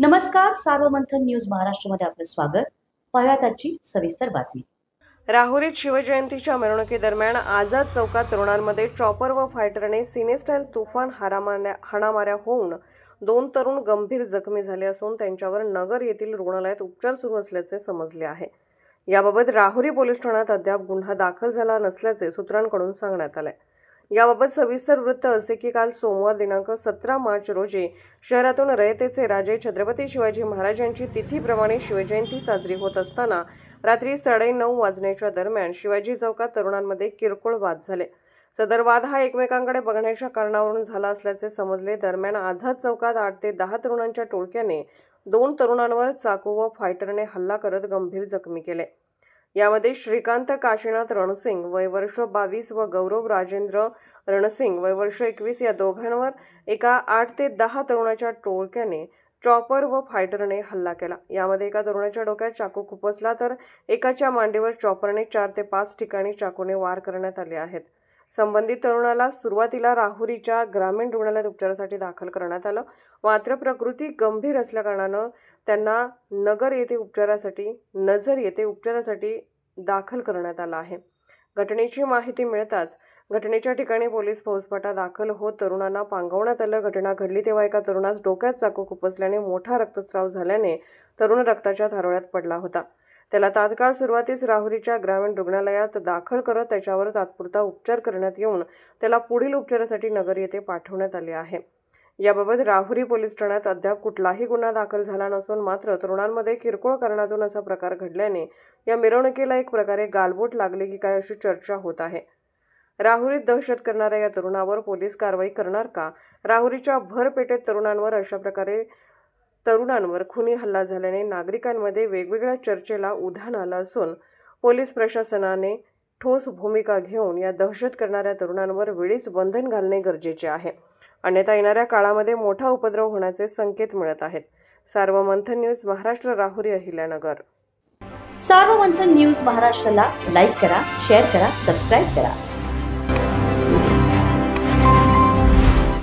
नमस्कार, सार्वमंथन न्यूज महाराष्ट्रमध्ये आपलं स्वागत. पाहूयात आजची सविस्तर बातमी. राहुरीत शिवजयंतीच्या मिरवणुकीदरम्यान आझाद चौकात तरुणांमध्ये चॉपर व फायटरने सिनेस्टाईल तुफान हाणामाऱ्या होऊन 2 तरुण गंभीर जखमी झाले असून त्यांच्यावर नगर येथील रुग्णालयात उपचार सुरू असल्याचे समजले आहे. याबाबत राहुरी पोलीस ठाण्यात अद्याप गुन्हा दाखल झाला नसल्याचे सूत्रांकडून सांगण्यात आले. याबाबत सविस्तर वृत्त असे की काल सोमवार दिनांक 17 मार्च रोजी शहरातून रयतेचे राजे छत्रपती शिवाजी महाराज यांची तिथीप्रमाणे शिवजयंती साजरी होत असताना रात्री 9:30 वाजण्याच्या दरम्यान शिवाजी चौकात तरुणांमध्ये किरकोळ वाद झाले. सदर वाद हा एकमेकांकडे बघण्याच्या कारणावरून झाला असल्याचे समजले. दरम्यान आझाद चौकात 8 ते 10 तरुणांच्या टोळक्याने 2 तरुणांवर चाकू व फायटरने हल्ला करत गंभीर जखमी केले. यामध्ये श्रीकांत काशीनाथ रणसिंग वय वर्ष 22 व गौरव राजेंद्र रणसिंग वय वर्ष 21 या दोघांवर एका 8 ते 10 तरुणाच्या टोळक्याने चॉपर व फायटरने हल्ला केला. यामध्ये एका तरुणाच्या डोक्यात चाकू खुपसला तर एकाच्या मांडीवर चॉपरने 4 ते 5 ठिकाणी चाकूने वार करण्यात आले आहेत. संबंधित तरुणाला सुरुवातीला राहुरीच्या ग्रामीण रुग्णालयात उपचारासाठी दाखल करण्यात आलं. मात्र प्रकृती गंभीर असल्याकारणानं त्यांना नजर येथे उपचारासाठी दाखल करण्यात आलं आहे. घटनेची माहिती मिळताच घटनेच्या ठिकाणी पोलीस फौजफाटा दाखल होत तरुणांना पांगवण्यात आलं. घटना घडली तेव्हा एका तरुणास डोक्यात चाकू खुपसल्याने मोठा रक्तस्राव झाल्याने तरुण रक्ताच्या थारोळ्यात पडला होता. त्याला तात्काळ सुरुवातीस राहुरीच्या ग्रामीण रुग्णालयात दाखल करत त्याच्यावर तात्पुरता उपचार करण्यात येऊन त्याला पुढील उपचारासाठी नगर येथे पाठवण्यात आले आहे. याबाबत राहुरी पोलीस ठाण्यात अद्याप कुठलाही गुन्हा दाखल झाला नसून मात्र तरुणांमध्ये किरकोळ कारणातून असा प्रकार घडल्याने या मिरवणुकीला एक प्रकारे गालबोट लागले की काय अशी चर्चा होत आहे. राहुरीत दहशत करणाऱ्या या तरुणावर पोलीस कारवाई करणार का? राहुरीच्या भरपेटेत तरुणांवर खुनी हल्ला झाल्याने नागरिकांमध्ये वेगवेगळ्या चर्चेला उधाण आलं असून पोलीस प्रशासनाने ठोस भूमिका घेऊन या दहशत करणाऱ्या तरुणांवर वेळीच बंधन घालणे गरजेचे आहे. अन्यथा येणाऱ्या काळामध्ये मोठा उपद्रव होण्याचे संकेत मिळत आहेत. सार्वमंथन न्यूज महाराष्ट्र, राहुरी, अहिल्यानगर. सार्वमंथन न्यूज महाराष्ट्राला लाईक करा, शेअर करा, सबस्क्राईब करा.